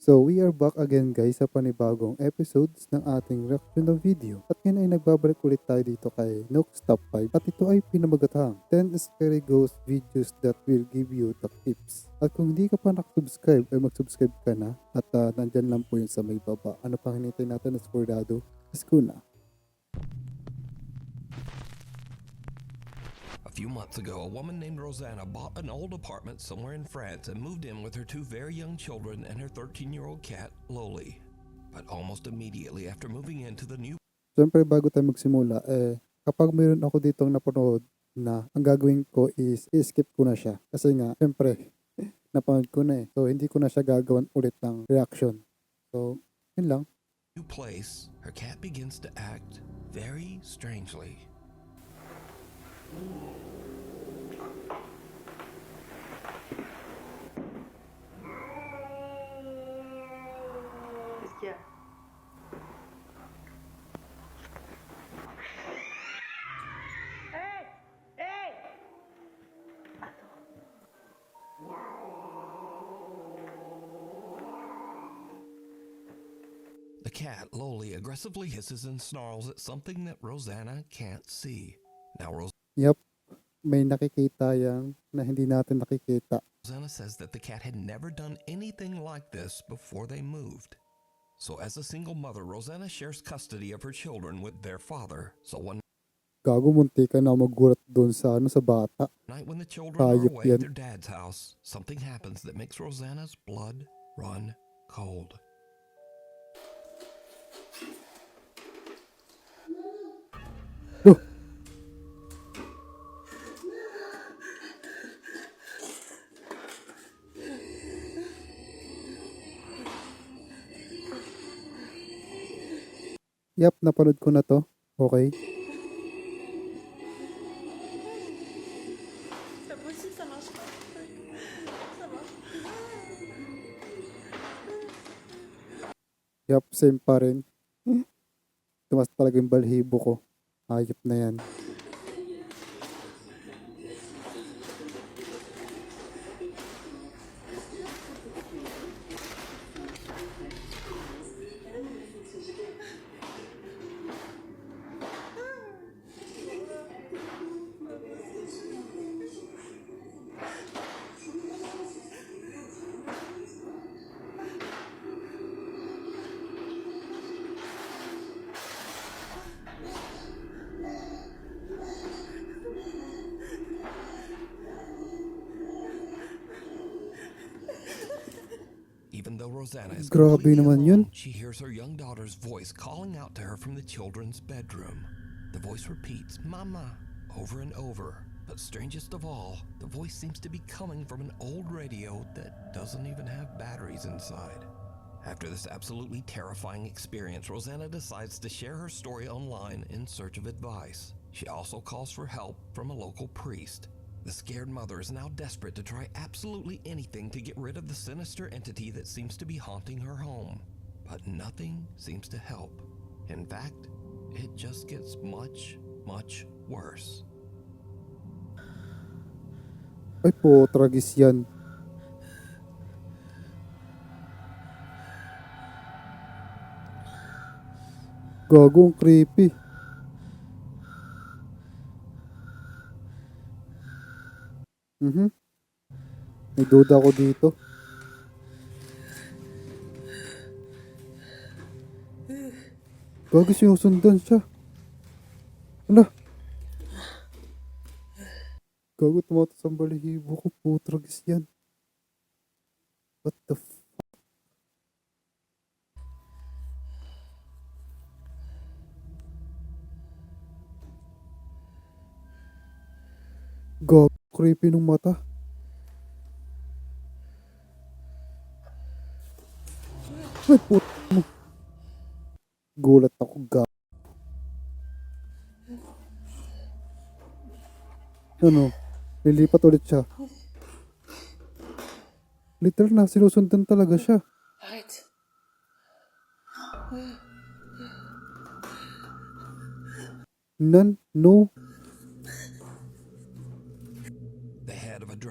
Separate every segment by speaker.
Speaker 1: So we are back again guys sa panibagong episodes ng ating reaction na video. At ngayon ay nagbabalik ulit tayo dito kay Nook's Top 5 at ito ay pinamagatang 10 scary ghost videos that will give you the tips. At kung hindi ka pa nakasubscribe ay mag-subscribe ka na at nandyan lang po yun sa may baba. Ano pang hinintay natin na skordado? Let's go na!
Speaker 2: A few months ago, a woman named Rosanna bought an old apartment somewhere in France and moved in with her two very young children and her 13-year-old cat, Loli. But almost immediately after moving into the new...
Speaker 1: Siyempre bago tayo magsimula, kapag mayroon ako ditong napanood na ang gagawin ko is i-skip ko na siya. Kasi nga, siyempre, napanood ko na So hindi ko na siya gagawan ulit ng reaction. So, yun lang.
Speaker 2: new place, her cat begins to act very strangely.
Speaker 3: Yeah. Hey! Hey!
Speaker 2: The cat, Loli, aggressively hisses and snarls at something that Rosanna can't see. Now,
Speaker 1: Yep, may nakikita yan na hindi natin nakikita.
Speaker 2: Rosanna says that the cat had never done anything like this before they moved. So as a single mother, Rosanna shares custody of her children with their father. So one
Speaker 1: Gago, munti ka na magulat doon sa bata.
Speaker 2: night when the children are
Speaker 1: Hayop
Speaker 2: away
Speaker 1: yan.
Speaker 2: at their dad's house, something happens that makes Rosanna's blood run cold.
Speaker 1: Oh! Yep, napanood ko na to. Okay.
Speaker 3: Ça va aussi, ça marche pas. Ça va.
Speaker 1: Yep, same pa rin. Tumas talaga yung balhibo ko. Hayop na yan.
Speaker 2: Even though Rosanna is
Speaker 1: Grabe
Speaker 2: completely
Speaker 1: naman yun.
Speaker 2: alone, she hears her young daughter's voice calling out to her from the children's bedroom. The voice repeats, "Mama," over and over. But strangest of all, the voice seems to be coming from an old radio that doesn't even have batteries inside. After this absolutely terrifying experience, Rosanna decides to share her story online in search of advice. She also calls for help from a local priest. The scared mother is now desperate to try absolutely anything to get rid of the sinister entity that seems to be haunting her home. But nothing seems to help. In fact, it just gets much, much worse.
Speaker 1: Ay po, tragis yan. Gago, ang creepy. May duda ako dito. Gago, sinusundan siya. Ala. Gago, tumatas ang balihibo ko. Putragis yan. What the f... Gago, creepy nung mata. Ay, puto mo. Gulat ako, gago. Ano? Lilipat ulit siya. Literal na, sinusundan talaga siya.
Speaker 3: Arrête.
Speaker 1: None? No?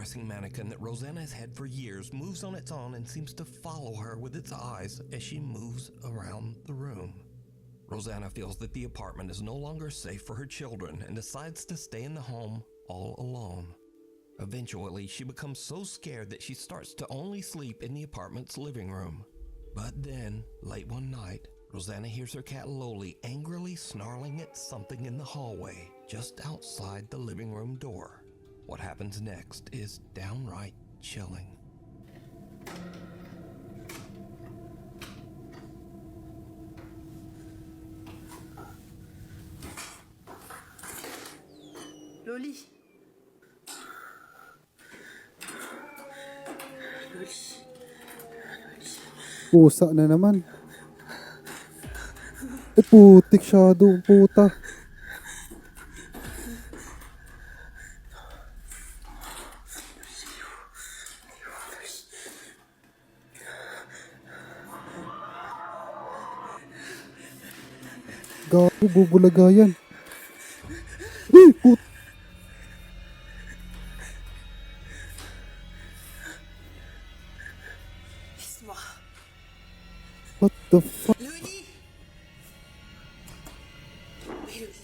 Speaker 2: dressing mannequin that Rosanna has had for years moves on its own and seems to follow her with its eyes as she moves around the room. Rosanna feels that the apartment is no longer safe for her children and decides to stay in the home all alone. Eventually, she becomes so scared that she starts to only sleep in the apartment's living room. But then, late one night, Rosanna hears her cat Loli angrily snarling at something in the hallway just outside the living room door. What happens next is downright chilling.
Speaker 3: Loli.
Speaker 1: Pusa na naman. Putik shadow, puta. Gago, bubulaga yan. Put.
Speaker 3: Isma.
Speaker 1: What the fuck?
Speaker 3: Loli. Loli.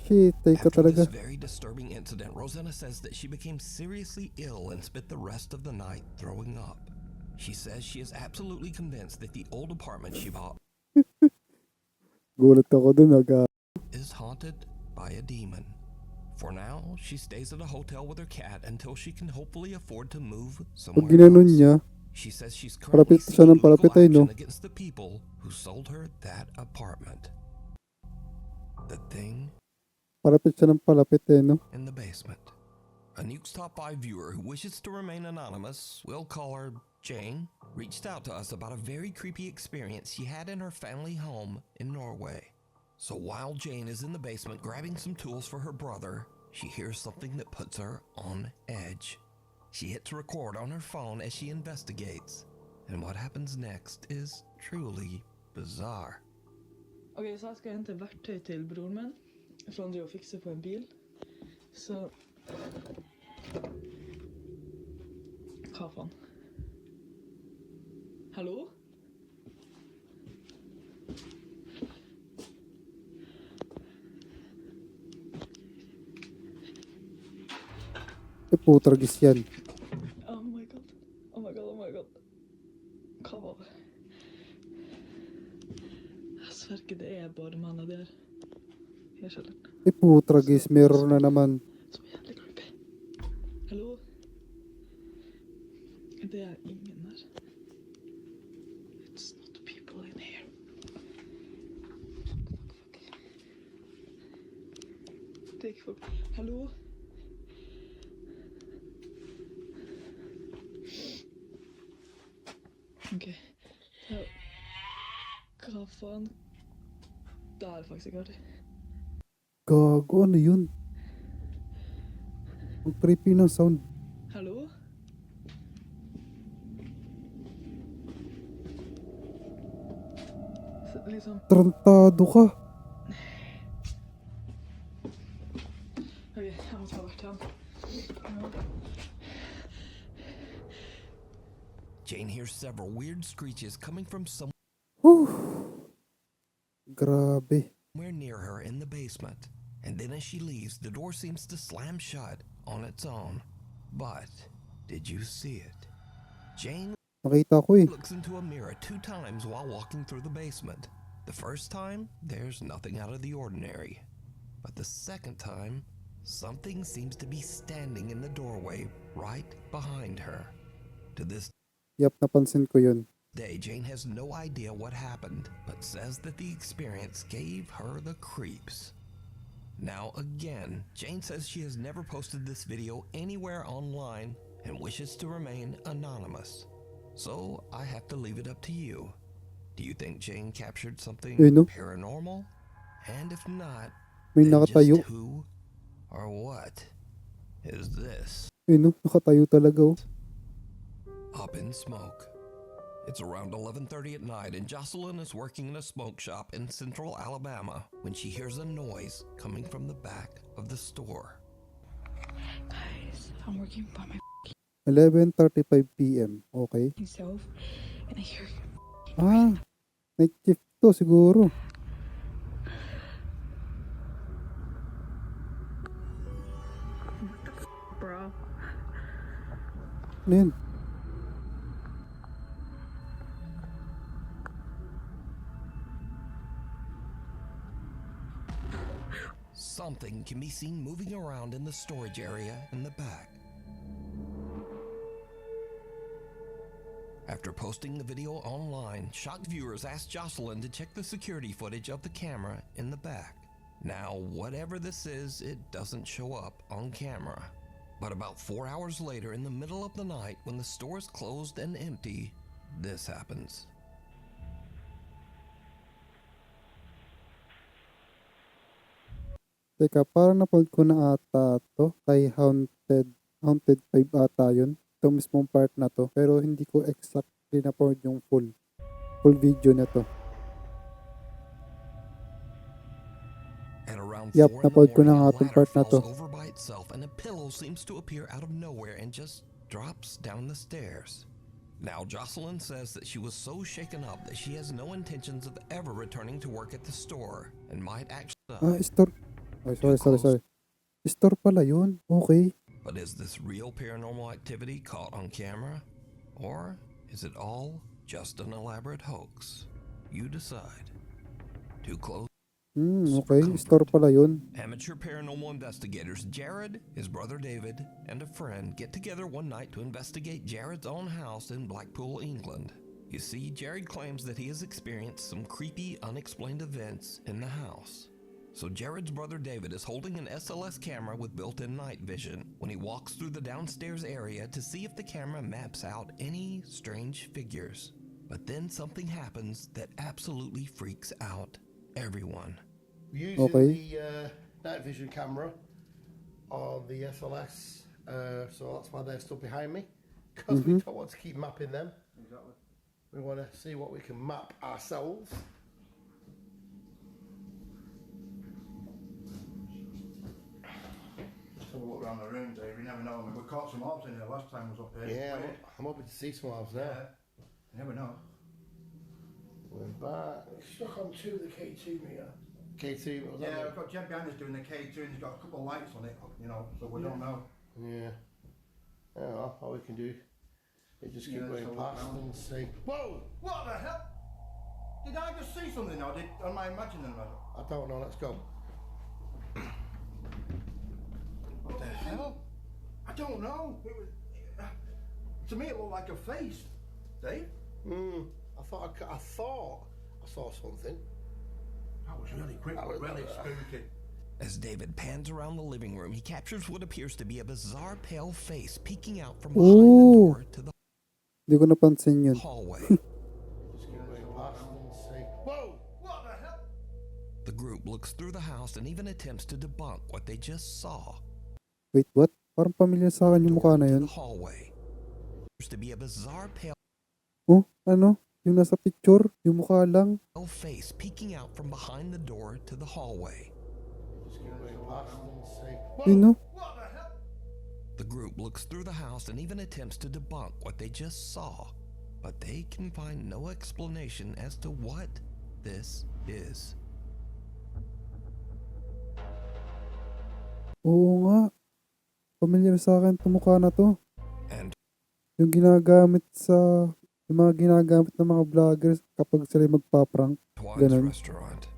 Speaker 1: Shit, tay ka
Speaker 2: After
Speaker 1: talaga.
Speaker 2: this very disturbing incident, Rosanna says that she became seriously ill and spent the rest of the night throwing up. She says she is absolutely convinced that the old apartment she bought
Speaker 1: Gulat ako dun, aga.
Speaker 2: is haunted by a demon. For now, she stays at a hotel with her cat until she can hopefully afford to move
Speaker 1: Pag
Speaker 2: somewhere
Speaker 1: ginanon
Speaker 2: else.
Speaker 1: niya,
Speaker 2: She says she's currently
Speaker 1: Palapit siya ng
Speaker 2: seeking legal
Speaker 1: palapit, no?
Speaker 2: action against the people who sold her that apartment. The thing
Speaker 1: palapit siya ng palapit no?
Speaker 2: in the basement. A Nuke's Top 5 viewer who wishes to remain anonymous, we'll call her Jane, reached out to us about a very creepy experience she had in her family home in Norway. So while Jane is in the basement grabbing some tools for her brother, she hears something that puts her on edge. She hits record on her phone as she investigates, and what happens next is truly bizarre.
Speaker 4: Okej, så här ska jag hämta verktyg till bror min från det och fixa på en bil. Så... Hva fan? Hallå?
Speaker 1: Putragis yan.
Speaker 4: Oh my god. Oh my god, oh my god. Hva var det? Jeg sverger det er bare mannen der. Jeg skjønner.
Speaker 1: Putragis, mirror na naman.
Speaker 4: Som er jævlig creepy. Hallo? Det er ingen der. It's not people in here. Fuck. Det er ikke folk. Hallo? Ok. Ja. Hva faen? Det er faktisk ikke artig.
Speaker 1: Gago, ano yun? Ang creepy ng sound.
Speaker 4: Hallo? Liksom...
Speaker 1: Trantado ka.
Speaker 4: Ok, jeg må ta hvert hand.
Speaker 2: Jane hears several weird screeches coming from somewhere
Speaker 1: Grabe.
Speaker 2: near her in the basement, and then as she leaves, the door seems to slam shut on its own. But did you see it? Jane
Speaker 1: Nakita ko eh.
Speaker 2: looks into a mirror 2 times while walking through the basement. The first time, there's nothing out of the ordinary. But the second time, something seems to be standing in the doorway right behind her. To this
Speaker 1: Yap, napansin ko yun.
Speaker 2: day, Jane has no idea what happened, but says that the experience gave her the creeps. Now again, Jane says she has never posted this video anywhere online and wishes to remain anonymous. So I have to leave it up to you. Do you think Jane captured something
Speaker 1: No?
Speaker 2: paranormal? And if not,
Speaker 1: May
Speaker 2: then
Speaker 1: nakatayo.
Speaker 2: just who or what is this?
Speaker 1: No, nakatayo talaga oh.
Speaker 2: Up in smoke It's around 11:30 at night, and Jocelyn is working in a smoke shop in central Alabama when she hears a noise coming from the back of the store.
Speaker 4: Guys, I'm working by
Speaker 1: 11:35 p.m. Okay.
Speaker 4: myself and I hear
Speaker 1: Night shift to siguro.
Speaker 4: bro.
Speaker 1: Ano yun?
Speaker 2: Something can be seen moving around in the storage area in the back. After posting the video online, shocked viewers asked Jocelyn to check the security footage of the camera in the back. Now, whatever this is, it doesn't show up on camera. But about 4 hours later, in the middle of the night, when the store is closed and empty, this happens.
Speaker 1: Teka, parang napanood ko na ata to kay Haunted 5 ata yun. Ito mismong part na to. Pero hindi ko exactly napanood yung full video na to.
Speaker 2: At around
Speaker 1: Yup,
Speaker 2: 4 in the
Speaker 1: napanood ko na
Speaker 2: morning,
Speaker 1: nga
Speaker 2: a
Speaker 1: itong
Speaker 2: ladder
Speaker 1: part na
Speaker 2: falls
Speaker 1: to.
Speaker 2: over by itself and a pillow seems to appear out of nowhere and just drops down the stairs. Now, Jocelyn says that she was so shaken up that she has no intentions of ever returning to work at the store and might actually...
Speaker 1: Store. Ay, sorry. Store pala yun. Okay.
Speaker 2: But is this real paranormal activity caught on camera? Or is it all just an elaborate hoax? You decide. Too close.
Speaker 1: Okay. Store pala yun.
Speaker 2: Amateur paranormal investigators Jared, his brother David, and a friend get together one night to investigate Jared's own house in Blackpool, England. You see, Jared claims that he has experienced some creepy, unexplained events in the house. So Jared's brother David is holding an SLS camera with built-in night vision when he walks through the downstairs area to see if the camera maps out any strange figures. But then something happens that absolutely freaks out everyone.
Speaker 5: Using the night vision camera on the SLS, so that's why they're stood behind me, because we don't want to keep mapping them. Exactly. We want to see what we can map ourselves.
Speaker 6: Just have a look around the room, Dave. You never know. I mean, we caught some orbs in here last time I was up here.
Speaker 5: Yeah, I'm hoping to see some ours now.
Speaker 6: You never know.
Speaker 5: We're back.
Speaker 7: Stuck on 2 of the K2 meter.
Speaker 5: K2, what was that?
Speaker 6: Yeah, we've got Jeb behind us doing the K2 and he's got a couple of lights on it, you know, so we don't know.
Speaker 5: Yeah. Yeah, all we can do is just keep going past and see. Whoa!
Speaker 6: What the hell? Did I just see something or am I imagining it?
Speaker 5: I don't know, let's go.
Speaker 6: What the hell? I don't know. To me it looked like a face. Dave?
Speaker 5: I thought I saw something.
Speaker 6: That was really quick, really spooky.
Speaker 2: As David pans around the living room, he captures what appears to be a bizarre pale face peeking out from behind the door to the
Speaker 1: Hindi ko napansin yun.
Speaker 2: hallway.
Speaker 5: Just keep going past and see. Whoa!
Speaker 6: What the hell?
Speaker 2: The group looks through the house and even attempts to debunk what they just saw.
Speaker 1: Wait, what? Parang pamilyar sa akin yung mukha na yun.
Speaker 2: The hallway appears to be a bizarre pale
Speaker 1: Oh, ano? Yung nasa picture, yung mukha lang.
Speaker 2: face peeking out from behind the door to the hallway.
Speaker 5: Just keep going past and see.
Speaker 1: Yun, no?
Speaker 6: What the hell?
Speaker 2: The group looks through the house and even attempts to debunk what they just saw, but they can find no explanation as to what this is.
Speaker 1: Oo nga. Pamilyar sa akin itong mukha na to.
Speaker 2: And
Speaker 1: Yung mga ginagamit ng mga vloggers kapag sila magpa-prank.
Speaker 2: Twine's
Speaker 1: Ganun.
Speaker 2: restaurant.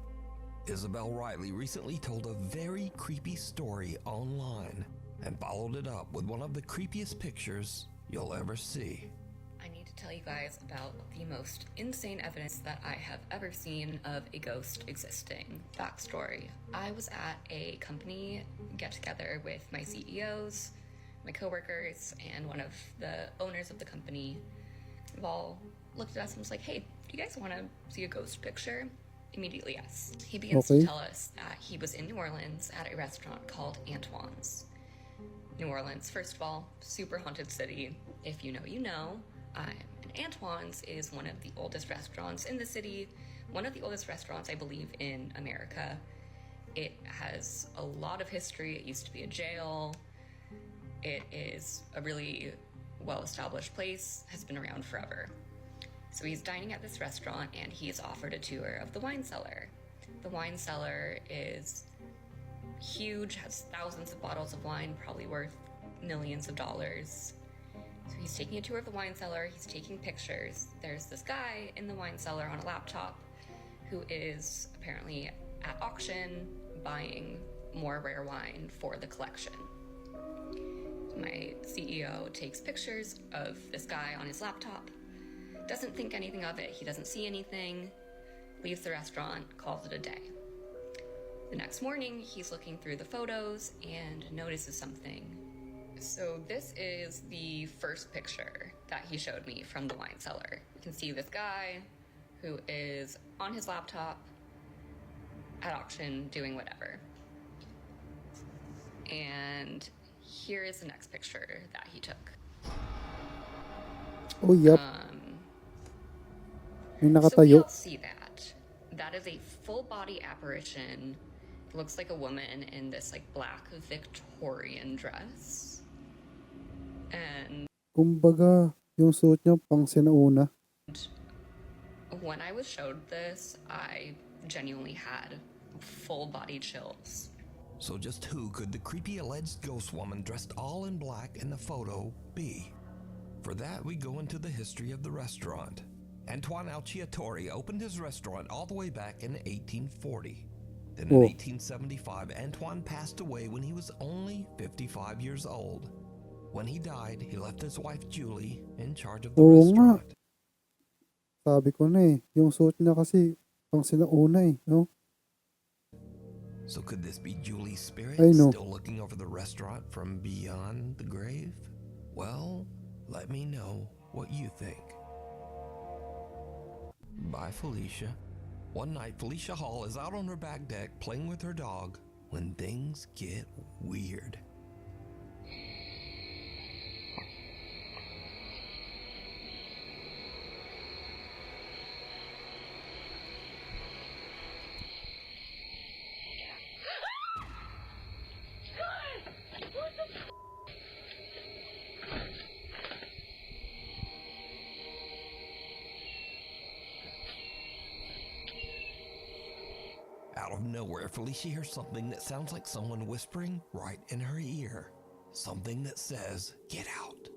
Speaker 2: Isabel Riley recently told a very creepy story online and followed it up with one of the creepiest pictures you'll ever see.
Speaker 8: I need to tell you guys about the most insane evidence that I have ever seen of a ghost existing. Backstory. I was at a company get-together with my CEOs, my coworkers, and one of the owners of the company. We've all looked at us and was like, hey, do you guys want to see a ghost picture? Immediately, yes. He begins to tell us that he was in New Orleans at a restaurant called Antoine's. New Orleans, first of all, super haunted city. If you know, you know. And Antoine's is one of the oldest restaurants in the city, one of the oldest restaurants, I believe, in America. It has a lot of history. It used to be a jail. It is a really well-established place, has been around forever. So he's dining at this restaurant and he's offered a tour of the wine cellar. The wine cellar is huge, has thousands of bottles of wine, probably worth millions of dollars. So he's taking a tour of the wine cellar, he's taking pictures. There's this guy in the wine cellar on a laptop who is apparently at auction buying more rare wine for the collection. My CEO takes pictures of this guy on his laptop, doesn't think anything of it, he doesn't see anything, leaves the restaurant, calls it a day. The next morning, he's looking through the photos and notices something. So this is the first picture that he showed me from the wine cellar. You can see this guy who is on his laptop at auction doing whatever. And here is the next picture that he took.
Speaker 1: Oh, yep. May
Speaker 8: So we
Speaker 1: nakatayo.
Speaker 8: all see that. That is a full body apparition. It looks like a woman in this like black Victorian dress. And
Speaker 1: Kumbaga, yung suot niya pang sinauna.
Speaker 8: when I was showed this, I genuinely had full body chills.
Speaker 2: So just who could the creepy alleged ghost woman dressed all in black in the photo be? For that, we go into the history of the restaurant. Antoine 𝗙𝗢𝗟𝗪𝗢 opened his restaurant all the way back in 1840. Then in 1875, Antoine passed away when he was only 55 years old. When he died, he left his wife Julie in charge of the
Speaker 1: Oo nga.
Speaker 2: restaurant.
Speaker 1: Sabi ko na yung suot niya kasi pang sinauna no?
Speaker 2: So could this be Julie's spirit
Speaker 1: I know.
Speaker 2: still looking over the restaurant from beyond the grave? Well, let me know what you think. Bye, Felicia. One night, Felicia Hall is out on her back deck playing with her dog when things get weird. Out of nowhere, Felicia hears something that sounds like someone whispering right in her ear. Something that says, "Get out."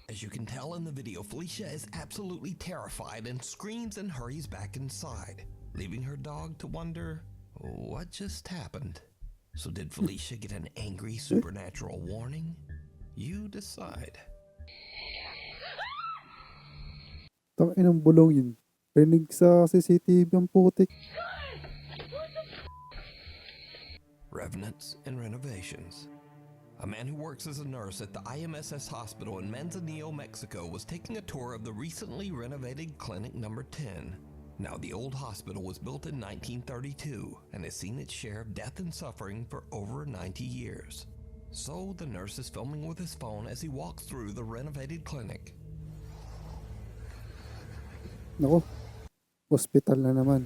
Speaker 2: As you can tell in the video, Felicia is absolutely terrified and screams and hurries back inside, leaving her dog to wonder, what just happened? So did Felicia get an angry supernatural warning? You decide.
Speaker 1: Tangin ng bulong yun. Rinig sa CCTV ang putik.
Speaker 2: Revenants and renovations. A man who works as a nurse at the IMSS hospital in Manzanillo, Mexico, was taking a tour of the recently renovated Clinic Number 10. Now, the old hospital was built in 1932 and has seen its share of death and suffering for over 90 years. So, the nurse is filming with his phone as he walks through the renovated clinic.
Speaker 1: Nako, hospital na naman.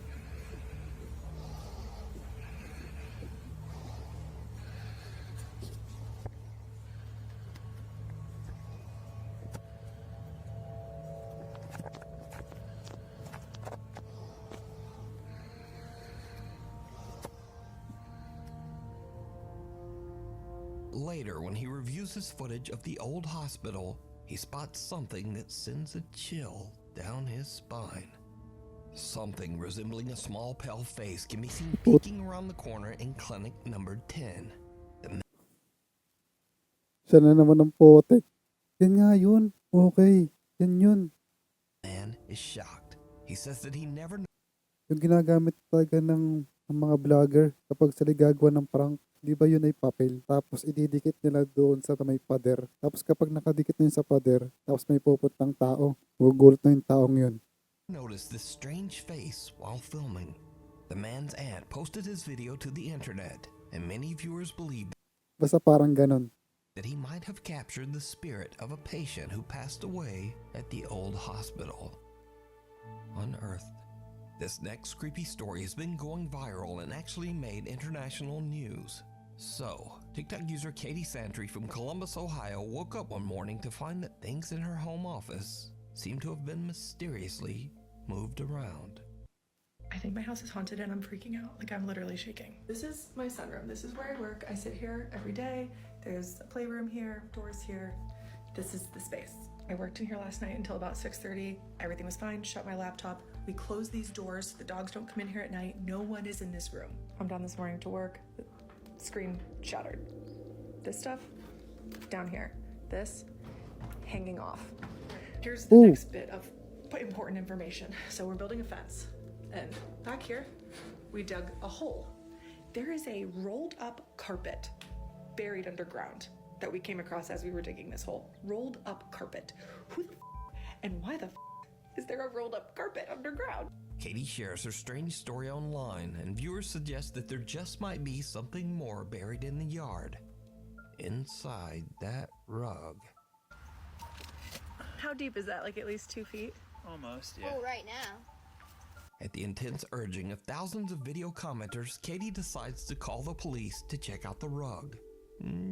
Speaker 2: Later, when he reviews his footage of the old hospital, he spots something that sends a chill down his spine. Something resembling a small pale face can be seen peeking around the corner in Clinic Number 10. The
Speaker 1: Siya na naman ang putik. Yan nga yun. Okay. Yan yun.
Speaker 2: man is shocked. He says that he never
Speaker 1: Yung ginagamit talaga ng mga vlogger kapag sila gagawa ng prank. Di ba yun ay papel? Tapos ididikit nila doon sa may pader. Tapos kapag nakadikit na yun sa pader, tapos may pupuntang tao. Gugulat na yung taong yun.
Speaker 2: noticed this strange face while filming. The man's aunt posted his video to the internet, and many viewers believe
Speaker 1: Basta parang ganon.
Speaker 2: that he might have captured the spirit of a patient who passed away at the old hospital. Unearthed. This next creepy story has been going viral and actually made international news. So, TikTok user 𝗙𝗢𝗟𝗟𝗢𝗪 from Columbus, Ohio woke up one morning to find that things in her home office seem to have been mysteriously moved around.
Speaker 9: I think my house is haunted and I'm freaking out. Like, I'm literally shaking. This is my sunroom. This is where I work. I sit here every day. There's a playroom here, doors here. This is the space. I worked in here last night until about 6:30. Everything was fine. Shut my laptop. We close these doors so the dogs don't come in here at night. No one is in this room. I'm down this morning to work. The screen shattered. This stuff down here. This hanging off. Here's the next bit of important information. So we're building a fence. And back here, we dug a hole. There is a rolled up carpet buried underground that we came across as we were digging this hole. Rolled up carpet. Who the and why the is there a rolled up carpet underground?
Speaker 2: Katie shares her strange story online, and viewers suggest that there just might be something more buried in the yard. Inside that rug.
Speaker 9: How deep is that? Like at least 2 feet?
Speaker 10: Almost, yeah.
Speaker 3: Oh, right now.
Speaker 2: At the intense urging of thousands of video commenters, Katie decides to call the police to check out the rug,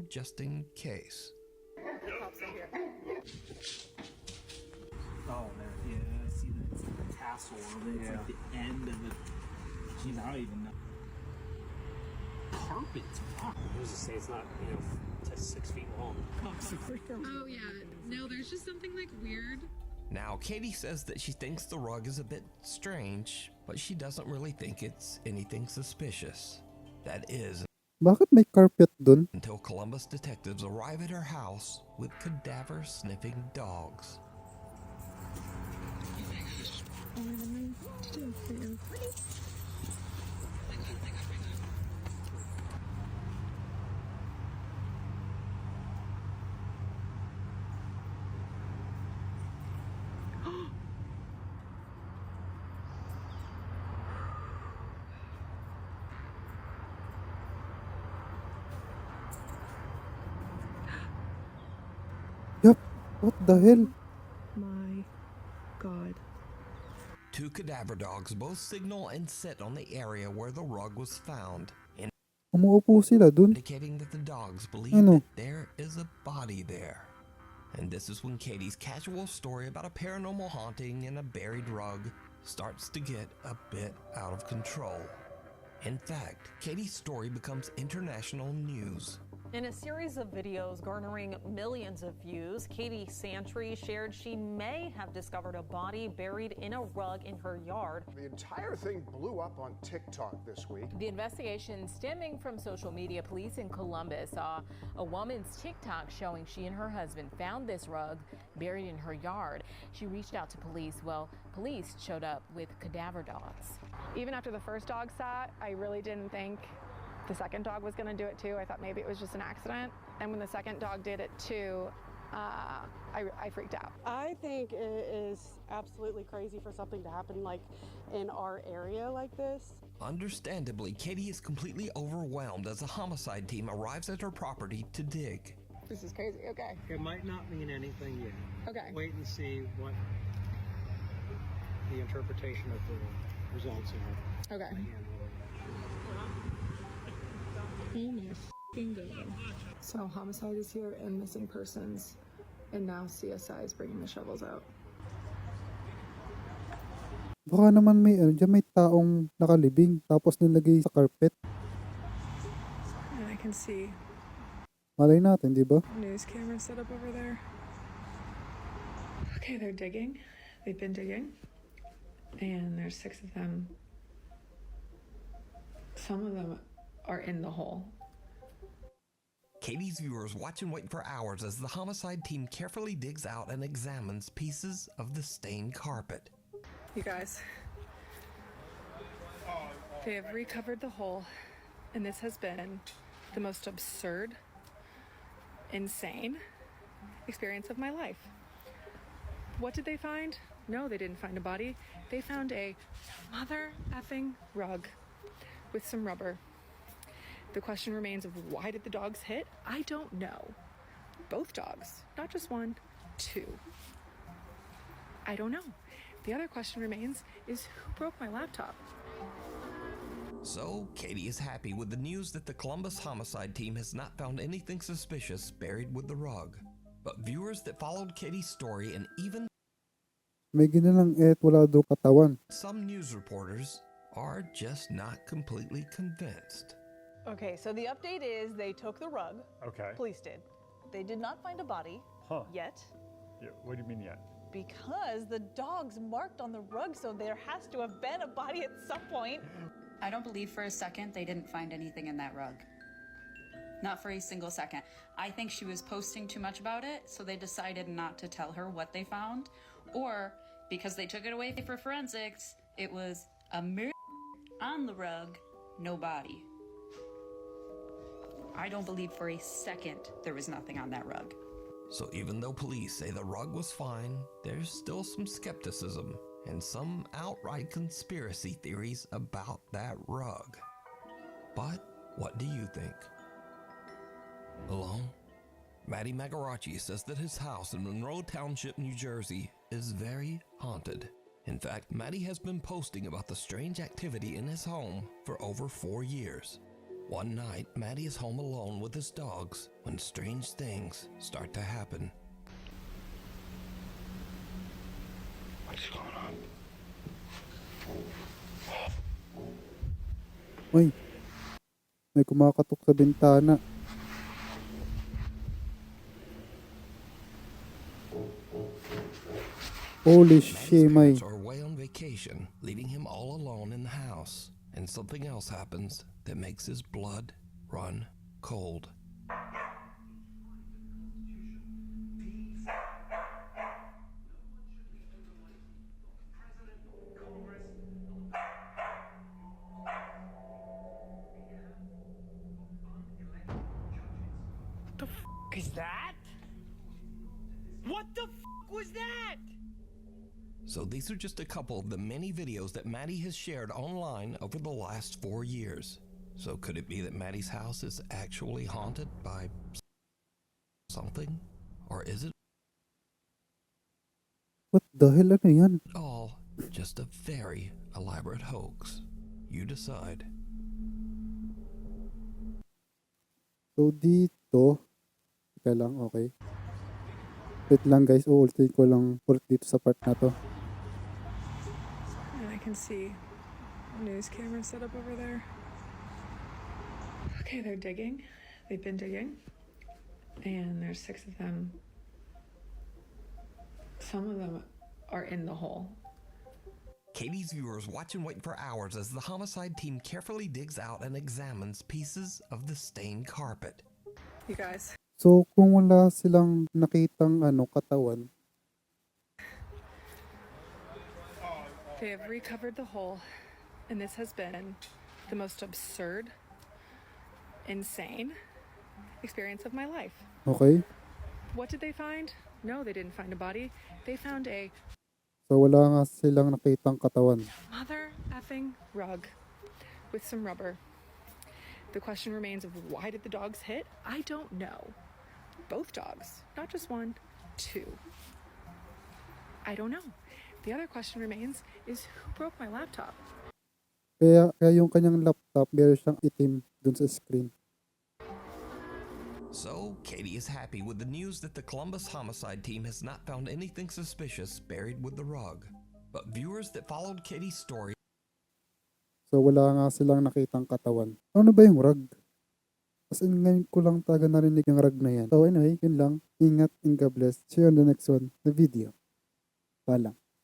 Speaker 2: just in case.
Speaker 10: Oh, there. Yeah, I see that. It's like a tassel of it. It's like the end of it. Jeez, I don't even know. Carpets. Wow. I was just say it's not, 6 feet long.
Speaker 11: Oh, yeah. No, there's just something like weird.
Speaker 2: Now, Katie says that she thinks the rug is a bit strange, but she doesn't really think it's anything suspicious. That is,
Speaker 1: Bakit may carpet dun?
Speaker 2: until Columbus detectives arrive at her house with cadaver-sniffing dogs.
Speaker 1: Yup, what the hell?
Speaker 9: My God.
Speaker 2: 2 cadaver dogs both signal and sit on the area where the rug was found,
Speaker 1: Umuupo sila dun.
Speaker 2: indicating that the dogs believe
Speaker 1: Ano?
Speaker 2: that there is a body there. And this is when Katie's casual story about a paranormal haunting and a buried rug starts to get a bit out of control. In fact, Katie's story becomes international news.
Speaker 12: In a series of videos garnering millions of views, 𝗙𝗢𝗟𝗟𝗢𝗪 shared she may have discovered a body buried in a rug in her yard.
Speaker 13: The entire thing blew up on TikTok this week.
Speaker 14: The investigation stemming from social media. Police in Columbus saw a woman's TikTok showing she and her husband found this rug buried in her yard. She reached out to police. Well, police showed up with cadaver dogs.
Speaker 15: Even after the first dog sat, I really didn't think the second dog was going to do it too. I thought maybe it was just an accident. And when the second dog did it too, I freaked out.
Speaker 16: I think it is absolutely crazy for something to happen like in our area like this.
Speaker 2: Understandably, Katie is completely overwhelmed as a homicide team arrives at her property to dig.
Speaker 15: This is crazy. Okay.
Speaker 10: It might not mean anything yet.
Speaker 15: Okay.
Speaker 10: Wait and see what the interpretation of the results are.
Speaker 15: Okay.
Speaker 9: Oh my f***ing God. So homicide is here and missing persons, and now CSI is bringing the shovels out.
Speaker 1: Baka naman may dyan may taong nakalibing tapos nilagay sa carpet.
Speaker 9: And I can see
Speaker 1: Malay natin, di ba?
Speaker 9: news camera set up over there. Okay, they're digging. They've been digging. And there's 6 of them. Some of them are in the hole.
Speaker 2: Katie's viewers watch and wait for hours as the homicide team carefully digs out and examines pieces of the stained carpet.
Speaker 9: You guys, they have recovered the hole, and this has been the most absurd, insane experience of my life. What did they find? No, they didn't find a body. They found a mother effing rug with some rubber. The question remains of why did the dogs hit? I don't know. Both dogs, not just one, two. I don't know. The other question remains is who broke my laptop?
Speaker 2: So, Katie is happy with the news that the Columbus homicide team has not found anything suspicious buried with the rug. But viewers that followed Katie's story and even
Speaker 1: May ginalang wala daw katawan.
Speaker 2: some news reporters are just not completely convinced.
Speaker 17: Okay, so the update is they took the rug.
Speaker 18: Okay.
Speaker 17: Police did. They did not find a body yet.
Speaker 18: Yeah, what do you mean yet?
Speaker 17: Because the dogs marked on the rug, so there has to have been a body at some point.
Speaker 19: I don't believe for a second they didn't find anything in that rug. Not for a single second. I think she was posting too much about it, so they decided not to tell her what they found. Or, because they took it away for forensics, it was a mirror on the rug, no body. I don't believe for a second there was nothing on that rug.
Speaker 2: So even though police say the rug was fine, there's still some skepticism and some outright conspiracy theories about that rug. But what do you think? Alone? Matty Magarachi says that his house in Monroe Township, New Jersey is very haunted. In fact, Matty has been posting about the strange activity in his home for over 4 years. One night, Matty is home alone with his dogs when strange things start to happen.
Speaker 6: What's going on?
Speaker 1: Uy, may kumakatok sa bintana. Holy shit, may.
Speaker 2: Matty's parents are away on vacation, leaving him all alone in the house. And something else happens that makes his blood run cold.
Speaker 20: What the f is that? What the f was that?
Speaker 2: So these are just a couple of the many videos that Matty has shared online over the last 4 years. So could it be that Matty's house is actually haunted by something? Or is it
Speaker 1: What the hell, ano yan?
Speaker 2: all just a very elaborate hoax? You decide.
Speaker 1: So dito, teka lang, okay. Wait lang guys, uultin ko lang ulit dito sa part na to.
Speaker 9: And I can see news cameras set up over there. Okay, they're digging. They've been digging. And there's 6 of them. Some of them are in the hole.
Speaker 2: Katie's viewers watch and wait for hours as the homicide team carefully digs out and examines pieces of the stained carpet.
Speaker 9: You guys.
Speaker 1: So kung wala silang nakitang katawan,
Speaker 9: They have recovered the hole, and this has been the most absurd, insane experience of my life.
Speaker 1: okay?
Speaker 9: What did they find? No, they didn't find a body. They found a
Speaker 1: So wala nga silang nakitang katawan.
Speaker 9: mother effing rug with some rubber. The question remains of why did the dogs hit? I don't know. Both dogs, not just one, 2. I don't know. The other question remains is who broke my laptop?
Speaker 1: Kaya yung kanyang laptop, meron siyang itim dun sa screen.
Speaker 2: So, Katie is happy with the news that the Columbus homicide team has not found anything suspicious buried with the rug. But viewers that followed Katie's story
Speaker 1: So wala nga silang nakitang katawan. Ano ba yung rug? Kasi ngayon ko lang talaga narinig yung rug na yan. So anyway, yun lang. Ingat and God bless. See you on the next one, the video. Paalam.